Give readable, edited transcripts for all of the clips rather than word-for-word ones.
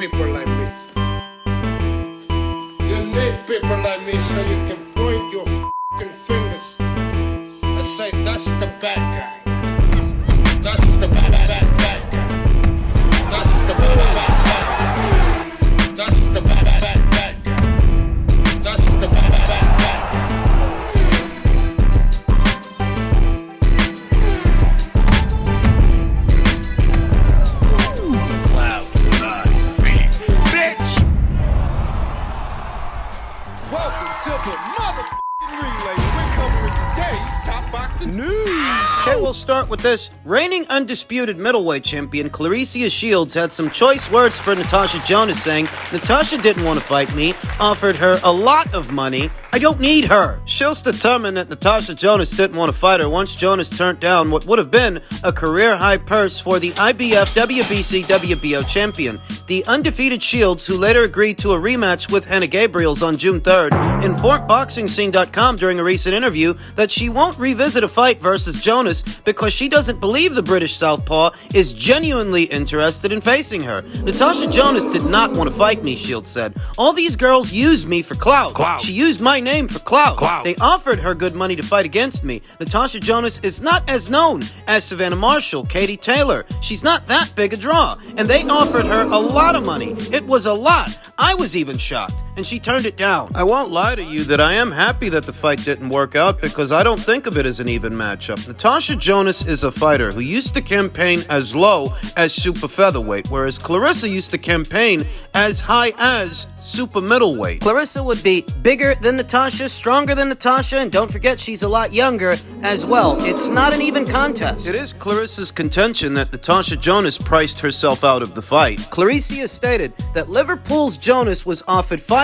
people like me. You need people like me so you can point your f***ing fingers and say, that's the bad guy. That's the bad guy. That's the bad guy. That's the bad guy. That's the bad guy. Okay, we'll start with this. Reigning undisputed middleweight champion Clarissa Shields had some choice words for Natasha Jonas, saying Natasha didn't want to fight me, offered her a lot of money. I don't need her. Shields determined that Natasha Jonas didn't want to fight her once Jonas turned down what would have been a career-high purse for the IBF WBC WBO champion. The undefeated Shields, who later agreed to a rematch with Hannah Gabriels on June 3rd, informed BoxingScene.com during a recent interview that she won't revisit a fight versus Jonas because she doesn't believe the British southpaw is genuinely interested in facing her. Natasha Jonas did not want to fight me, Shields said. All these girls used me for clout. She used my name for clout. They offered her good money to fight against me. Natasha Jonas is not as known as Savannah Marshall, Katie Taylor. She's not that big a draw. And they offered her a lot of money. It was a lot. I was even shocked. And she turned it down. I won't lie to you that I am happy that the fight didn't work out because I don't think of it as an even matchup. Natasha Jonas is a fighter who used to campaign as low as super featherweight, whereas Clarissa used to campaign as high as super middleweight. Clarissa would be bigger than Natasha, stronger than Natasha, and don't forget she's a lot younger as well. It's not an even contest. It is Clarissa's contention that Natasha Jonas priced herself out of the fight. Clarissa stated that Liverpool's Jonas was offered $500,000,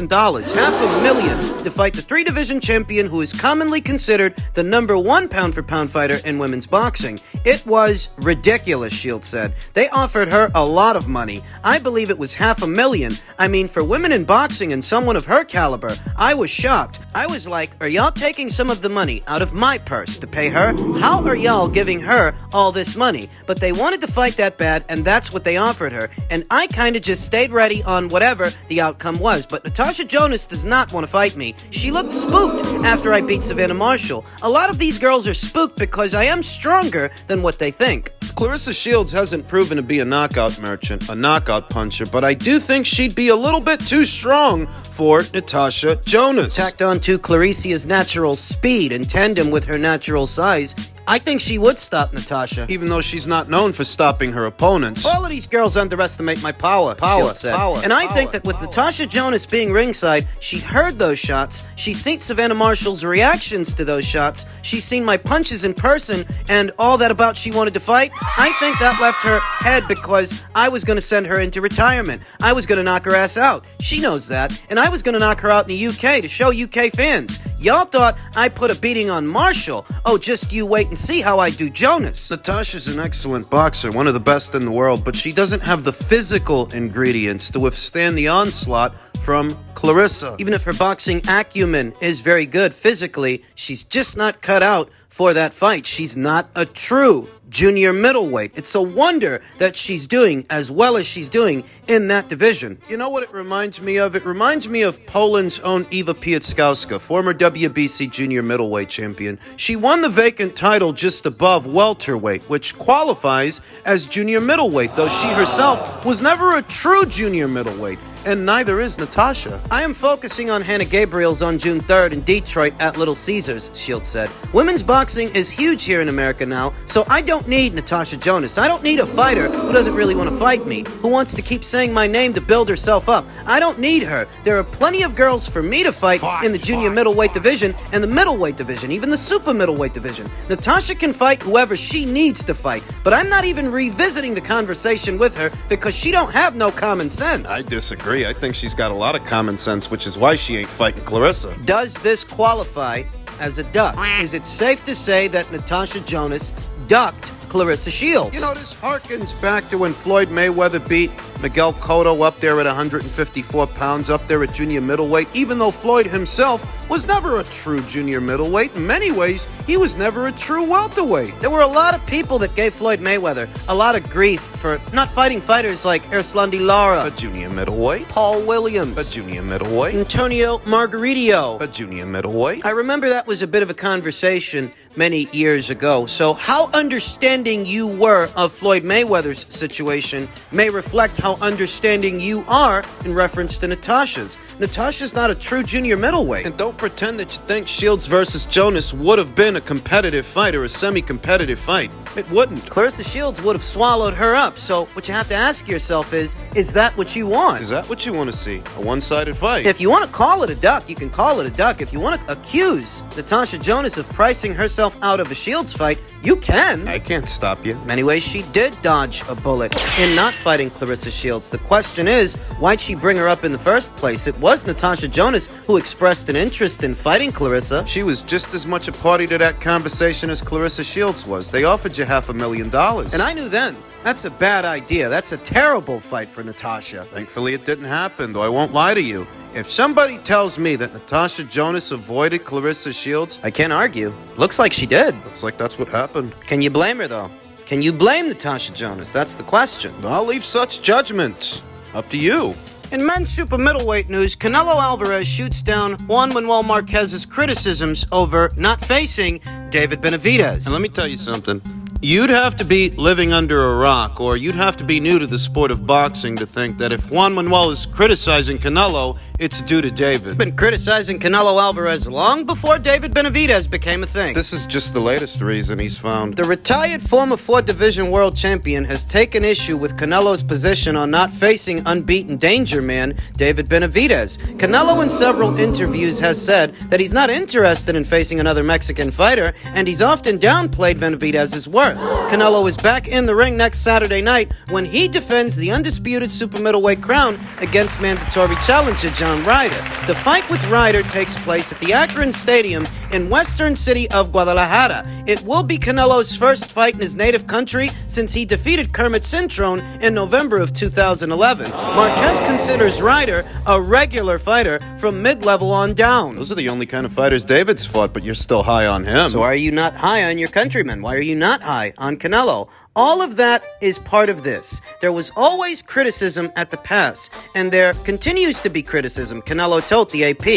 $500,000, to fight the three-division champion who is commonly considered the #1 pound-for-pound fighter in women's boxing. It was ridiculous, Shields said. They offered her a lot of money. I believe it was $500,000. I mean, for women in boxing and someone of her caliber, I was shocked. I was like, are y'all taking some of the money out of my purse to pay her? How are y'all giving her all this money? But they wanted to fight that bad, and that's what they offered her. And I kind of just stayed ready on whatever the outcome was. But Natasha Jonas does not want to fight me. She looked spooked after I beat Savannah Marshall. A lot of these girls are spooked because I am stronger than what they think. Clarissa Shields hasn't proven to be a knockout merchant, a knockout puncher, but I do think she'd be a little bit too strong for Natasha Jonas. Tacked on to Clarissa's natural speed in tandem with her natural size, I think she would stop Natasha, even though she's not known for stopping her opponents. All of these girls underestimate my power, Shields said. And I think that with Natasha Jonas being ringside, she heard those shots, she's seen Savannah Marshall's reactions to those shots, she's seen my punches in person, and all that about she wanted to fight. I think that left her head because I was going to send her into retirement. I was going to knock her ass out. She knows that. And I was going to knock her out in the UK to show UK fans. Y'all thought I put a beating on Marshall. Oh, just you wait and see how I do Jonas. Natasha's an excellent boxer, one of the best in the world, but she doesn't have the physical ingredients to withstand the onslaught from Clarissa. Even if her boxing acumen is very good physically, she's just not cut out for that fight. She's not a true junior middleweight. It's a wonder that she's doing as well as she's doing in that division. You know what it reminds me of? It reminds me of Poland's own Eva Pietrzkowska, former WBC junior middleweight champion. She won the vacant title just above welterweight, which qualifies as junior middleweight, though she herself was never a true junior middleweight. And neither is Natasha. I am focusing on Hannah Gabriels on June 3rd in Detroit at Little Caesars, Shields said. Women's boxing is huge here in America now, so I don't need Natasha Jonas. I don't need a fighter who doesn't really want to fight me, who wants to keep saying my name to build herself up. I don't need her. There are plenty of girls for me to fight in the junior middleweight division and the middleweight division, even the super middleweight division. Natasha can fight whoever she needs to fight, but I'm not even revisiting the conversation with her because she don't have no common sense. I disagree. I think she's got a lot of common sense, which is why she ain't fighting Clarissa. Does this qualify as a duck? Is it safe to say that Natasha Jonas ducked Clarissa Shields? You know, this harkens back to when Floyd Mayweather beat Miguel Cotto up there at 154 pounds, up there at junior middleweight, even though Floyd himself was never a true junior middleweight. In many ways, he was never a true welterweight. There were a lot of people that gave Floyd Mayweather a lot of grief for not fighting fighters like Erslandy Lara, a junior middleweight, Paul Williams, a junior middleweight, Antonio Margarito, a junior middleweight. I remember that was a bit of a conversation many years ago. So how understanding you were of Floyd Mayweather's situation may reflect how understanding you are in reference to Natasha's. Natasha's not a true junior middleweight. And don't pretend that you think Shields versus Jonas would have been a competitive fight or a semi-competitive fight. It wouldn't. Clarissa Shields would have swallowed her up. So what you have to ask yourself is that what you want? Is that what you want to see? A one-sided fight? If you want to call it a duck, you can call it a duck. If you want to accuse Natasha Jonas of pricing herself out of a Shields fight, you can. I can't stop you. In many ways, she did dodge a bullet in not fighting Clarissa Shields. The question is, why'd she bring her up in the first place? It was Natasha Jonas who expressed an interest in fighting Clarissa. She was just as much a party to that conversation as Clarissa Shields was. They offered you $500,000. And I knew then. That's a bad idea. That's a terrible fight for Natasha. Thankfully, it didn't happen, though I won't lie to you. If somebody tells me that Natasha Jonas avoided Clarissa Shields, I can't argue. Looks like she did. Looks like that's what happened. Can you blame her, though? Can you blame Natasha Jonas? That's the question. I'll leave such judgments up to you. In men's super middleweight news, Canelo Alvarez shoots down Juan Manuel Marquez's criticisms over not facing David Benavidez. And let me tell you something. You'd have to be living under a rock, or you'd have to be new to the sport of boxing to think that if Juan Manuel is criticizing Canelo, it's due to David. Been criticizing Canelo Alvarez long before David Benavidez became a thing. This is just the latest reason he's found. The retired former 4-division world champion has taken issue with Canelo's position on not facing unbeaten danger man David Benavidez. Canelo in several interviews has said that he's not interested in facing another Mexican fighter, and he's often downplayed Benavidez's worth. Canelo is back in the ring next Saturday night when he defends the undisputed super middleweight crown against mandatory challenger John Ryder. The fight with Ryder takes place at the Akron Stadium in western city of Guadalajara. It will be Canelo's first fight in his native country since he defeated Kermit Cintrone in November of 2011. Marquez considers Ryder a regular fighter from mid-level on down. Those are the only kind of fighters David's fought, but you're still high on him. So why are you not high on your countrymen? Why are you not high on Canelo? All of that is part of this. There was always criticism at the past, and there continues to be criticism, Canelo told the AP.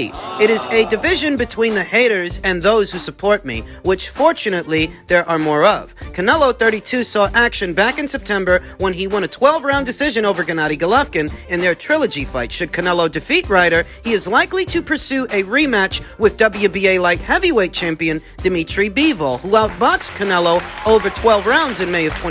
It is a division between the haters and those who support me, which fortunately there are more of. Canelo 32 saw action back in September when he won a 12-round decision over Gennady Golovkin in their trilogy fight. Should Canelo defeat Ryder, he is likely to pursue a rematch with WBA light heavyweight champion Dimitri Bivol, who outboxed Canelo over 12 rounds in May of 2022.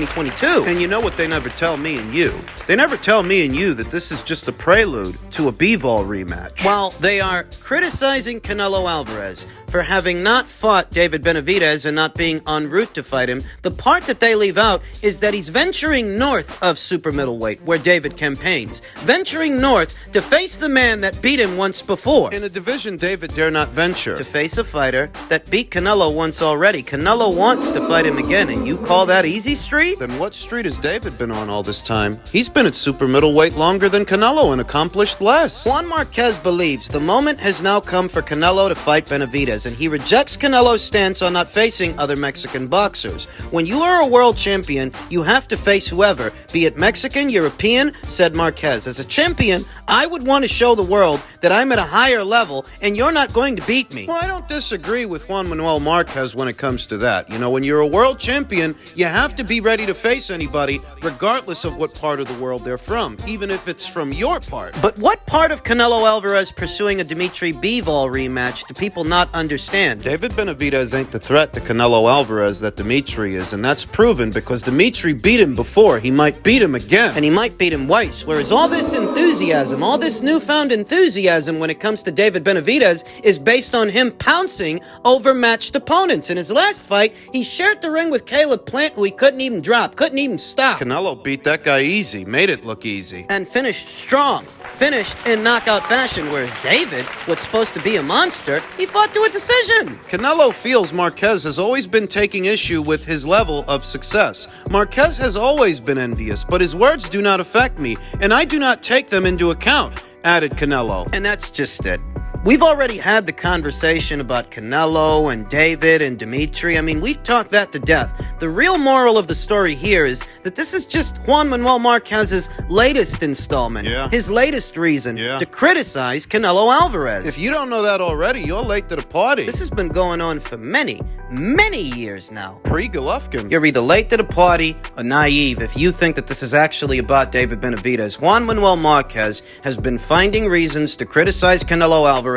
And you know what they never tell me and you? They never tell me and you that this is just a prelude to a Bivol rematch. While they are criticizing Canelo Alvarez for having not fought David Benavidez and not being en route to fight him, the part that they leave out is that he's venturing north of super middleweight, where David campaigns. Venturing north to face the man that beat him once before. In a division David dare not venture. To face a fighter that beat Canelo once already. Canelo wants to fight him again, and you call that easy street? Then what street has David been on all this time? He's been at super middleweight longer than Canelo and accomplished less. Juan Marquez believes the moment has now come for Canelo to fight Benavidez, and he rejects Canelo's stance on not facing other Mexican boxers. When you are a world champion, you have to face whoever, be it Mexican, European, said Marquez. As a champion, I would want to show the world that I'm at a higher level and you're not going to beat me. Well, I don't disagree with Juan Manuel Marquez when it comes to that. You know, when you're a world champion, you have to be ready to face anybody, regardless of what part of the world they're from, even if it's from your part. But what part of Canelo Alvarez pursuing a Dimitri Bivol rematch do people not understand? David Benavidez ain't the threat to Canelo Alvarez that Dimitri is, and that's proven because Dimitri beat him before. He might beat him again, and he might beat him twice, whereas all this enthusiasm, all this newfound enthusiasm enthusiasm when it comes to David Benavidez is based on him pouncing overmatched opponents. In his last fight, he shared the ring with Caleb Plant, who he couldn't even drop, couldn't even stop. Canelo beat that guy easy, made it look easy. And finished strong. Finished in knockout fashion, whereas David, what's supposed to be a monster, he fought to a decision. Canelo feels Marquez has always been taking issue with his level of success. Marquez has always been envious, but his words do not affect me, and I do not take them into account, added Canelo. And that's just it. We've already had the conversation about Canelo and David and Dimitri. I mean, we've talked that to death. The real moral of the story here is that this is just Juan Manuel Marquez's latest installment. His latest reason to criticize Canelo Alvarez. If you don't know that already, you're late to the party. This has been going on for many, many years now. Pre-Golovkin. You're either late to the party or naive if you think that this is actually about David Benavidez. Juan Manuel Marquez has been finding reasons to criticize Canelo Alvarez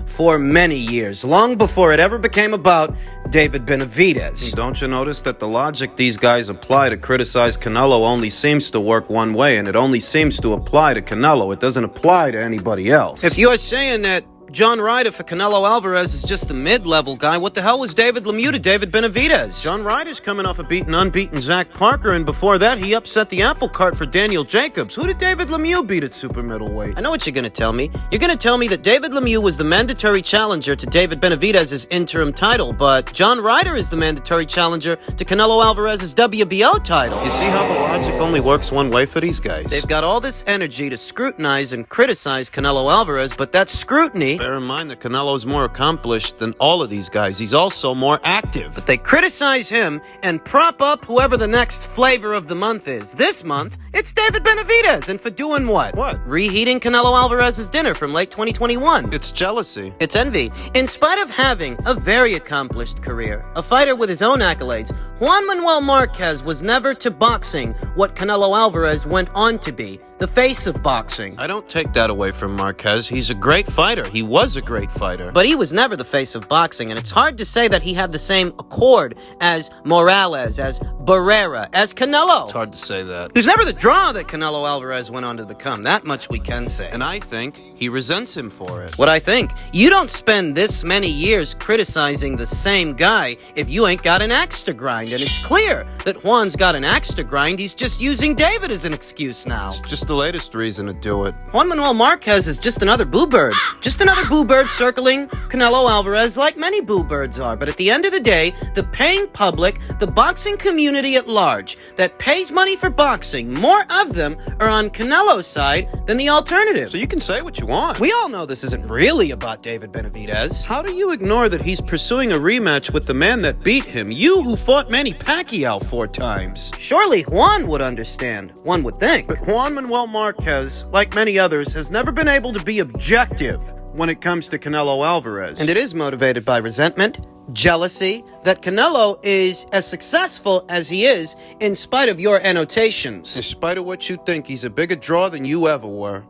for many years, long before it ever became about David Benavidez. Don't you notice that the logic these guys apply to criticize Canelo only seems to work one way, and it only seems to apply to Canelo. It doesn't apply to anybody else. If you're saying that John Ryder for Canelo Alvarez is just a mid-level guy, what the hell was David Lemieux to David Benavidez? John Ryder's coming off a beating unbeaten Zach Parker, and before that, he upset the apple cart for Daniel Jacobs. Who did David Lemieux beat at super middleweight? I know what you're going to tell me. You're going to tell me that David Lemieux was the mandatory challenger to David Benavidez's interim title, but John Ryder is the mandatory challenger to Canelo Alvarez's WBO title. You see how the logic only works one way for these guys? They've got all this energy to scrutinize and criticize Canelo Alvarez, but that scrutiny... Bear in mind that Canelo's more accomplished than all of these guys. He's also more active. But they criticize him and prop up whoever the next flavor of the month is. This month, it's David Benavidez. And for doing what? What? Reheating Canelo Alvarez's dinner from late 2021. It's jealousy. It's envy. In spite of having a very accomplished career, a fighter with his own accolades, Juan Manuel Marquez was never to boxing what Canelo Alvarez went on to be, the face of boxing. I don't take that away from Marquez. He's a great fighter. He was a great fighter. But he was never the face of boxing, and it's hard to say that he had the same accord as Morales, as Barrera, as Canelo. It's hard to say that. He was never the draw that Canelo Alvarez went on to become. That much we can say. And I think he resents him for it. What I think? You don't spend this many years criticizing the same guy if you ain't got an axe to grind. And it's clear that Juan's got an axe to grind. He's just using David as an excuse now. It's just the latest reason to do it. Juan Manuel Marquez is just another boo bird. Just another boo bird circling Canelo Alvarez like many boo birds are. But at the end of the day, the paying public, the boxing community at large that pays money for boxing, more of them are on Canelo's side than the alternative. So you can say what you want. We all know this isn't really about David Benavidez. How do you ignore that he's pursuing a rematch with the man that beat him? You who fought Manny Pacquiao 4 times. Surely Juan would understand, one would think. But Juan Manuel Marquez, like many others, has never been able to be objective when it comes to Canelo Alvarez. And it is motivated by resentment, jealousy, that Canelo is as successful as he is in spite of your annotations. In spite of what you think, he's a bigger draw than you ever were.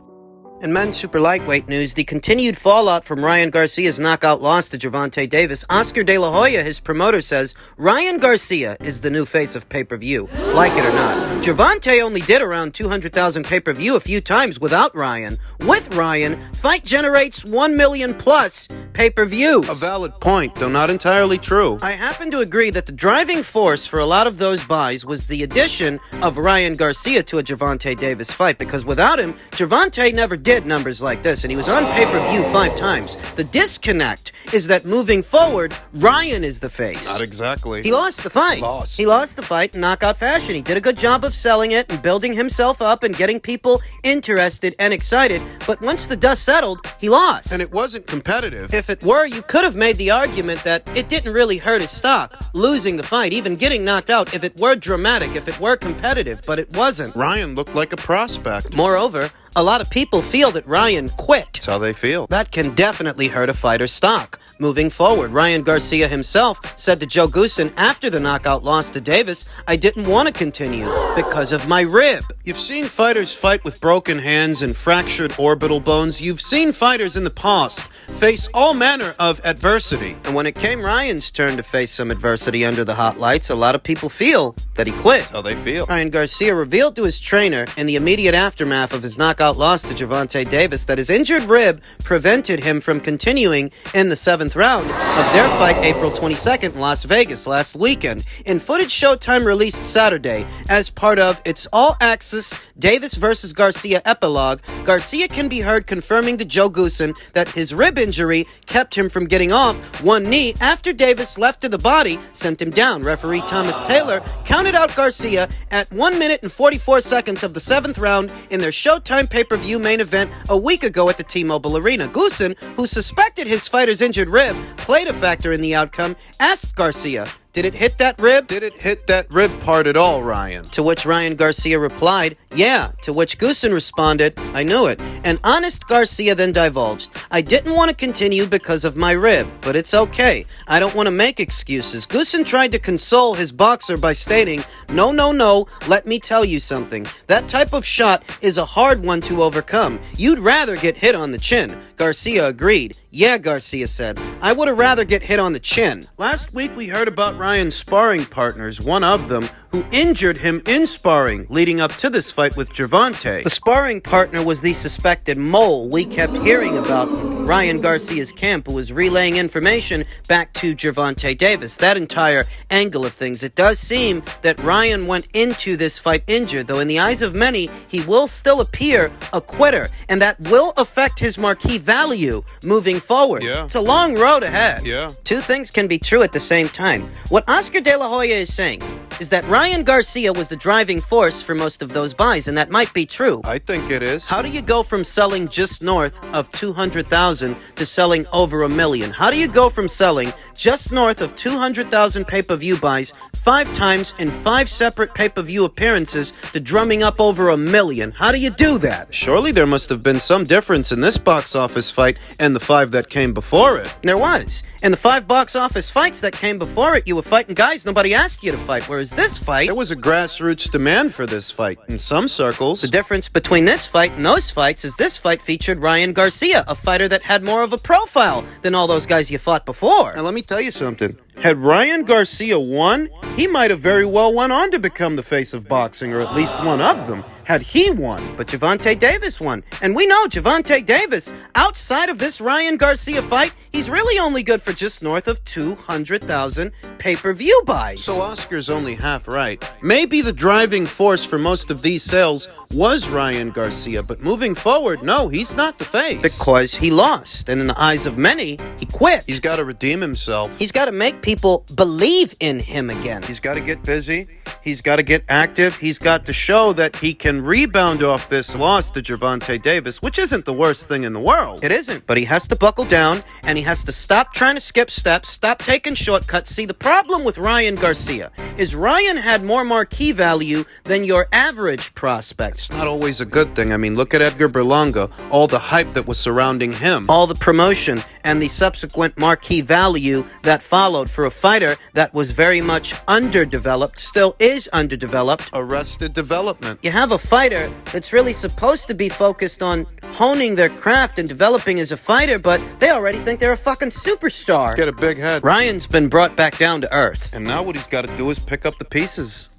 In men's super lightweight news, the continued fallout from Ryan Garcia's knockout loss to Gervonta Davis, Oscar De La Hoya, his promoter, says Ryan Garcia is the new face of pay-per-view, like it or not. Gervonta only did around 200,000 pay-per-view a few times without Ryan. With Ryan, fight generates 1 million plus pay-per-views. A valid point, though not entirely true. I happen to agree that the driving force for a lot of those buys was the addition of Ryan Garcia to a Gervonta Davis fight, because without him, Gervonta never did numbers like this, and he was on pay-per-view 5 times. The disconnect is that moving forward, Ryan is the face. Not exactly. He lost the fight. He lost the fight in knockout fashion. He did a good job of selling it and building himself up and getting people interested and excited, but once the dust settled, he lost. And it wasn't competitive. If it were, you could have made the argument that it didn't really hurt his stock, losing the fight, even getting knocked out, if it were dramatic, if it were competitive, but it wasn't. Ryan looked like a prospect. Moreover, a lot of people feel that Ryan quit. That's how they feel. That can definitely hurt a fighter's stock. moving forward. Ryan Garcia himself said to Joe Goossen after the knockout loss to Davis, "I didn't want to continue because of my rib." You've seen fighters fight with broken hands and fractured orbital bones. You've seen fighters in the past face all manner of adversity. And when it came Ryan's turn to face some adversity under the hot lights, a lot of people feel that he quit. How they feel. Ryan Garcia revealed to his trainer in the immediate aftermath of his knockout loss to Gervonta Davis that his injured rib prevented him from continuing in the 7th round of their fight April 22nd in Las Vegas last weekend. In footage Showtime released Saturday as part of its all-access Davis vs. Garcia epilogue, Garcia can be heard confirming to Joe Goossen that his rib injury kept him from getting off one knee after Davis' left to the body sent him down. Referee Thomas Taylor counted out Garcia at 1 minute and 44 seconds of the 7th round in their Showtime pay-per-view main event a week ago at the T-Mobile Arena. Goossen, who suspected his fighter's injured rib played a factor in the outcome, asked Garcia, "Did it hit that rib?" Did it hit that rib part at all, Ryan? To which Ryan Garcia replied, "Yeah," to which Goossen responded, "I knew it." And honest Garcia then divulged, "I didn't want to continue because of my rib, but it's okay. I don't want to make excuses." Goossen tried to console his boxer by stating, No, let me tell you something. That type of shot is a hard one to overcome. You'd rather get hit on the chin." Garcia agreed. "Yeah," Garcia said, "I would have rather get hit on the chin." Last week we heard about Ryan's sparring partners, one of them who injured him in sparring leading up to this fight with Gervonta. The sparring partner was the suspected mole we kept hearing about in Ryan Garcia's camp, who was relaying information back to Gervonta Davis. That entire angle of things. It does seem that Ryan went into this fight injured, though in the eyes of many, he will still appear a quitter, and that will affect his marquee value moving forward. Yeah. It's a long road ahead. Yeah. Two things can be true at the same time. What Oscar De La Hoya is saying is that Ryan Garcia was the driving force for most of those buys, and that might be true. I think it is. How do you go from selling just north of 200,000 to selling over 1 million? How do you go from selling just north of 200,000 pay-per-view buys 5 times in 5 separate pay-per-view appearances to drumming up over 1 million? How do you do that? Surely there must have been some difference in this box office fight and the 5 that came before it. There was. In the 5 box office fights that came before it, you were fighting guys nobody asked you to fight, whereas this fight... There was a grassroots demand for this fight in some circles. The difference between this fight and those fights is this fight featured Ryan Garcia, a fighter that had more of a profile than all those guys you fought before. Now let me tell you something. Had Ryan Garcia won, he might have very well went on to become the face of boxing, or at least one of them, had he won. But Gervonta Davis won. And we know Gervonta Davis, outside of this Ryan Garcia fight, he's really only good for just north of 200,000 pay-per-view buys. So Oscar's only half right. Maybe the driving force for most of these sales was Ryan Garcia, but moving forward, no, he's not the face. Because he lost, and in the eyes of many, he quit. He's got to redeem himself. He's got to make people believe in him again. He's got to get busy. He's got to get active. He's got to show that he can rebound off this loss to Gervonta Davis, which isn't the worst thing in the world. It isn't, but he has to buckle down, and he has to stop trying to skip steps, stop taking shortcuts. See, the problem with Ryan Garcia is Ryan had more marquee value than your average prospect. It's not always a good thing. I mean, look at Edgar Berlanga, all the hype that was surrounding him. All the promotion and the subsequent marquee value that followed for a fighter that was very much underdeveloped, still is underdeveloped. Arrested development. You have a fighter that's really supposed to be focused on honing their craft and developing as a fighter, but they already think they're a fucking superstar. Get a big head. Ryan's been brought back down to earth. And now what he's got to do is pick up the pieces.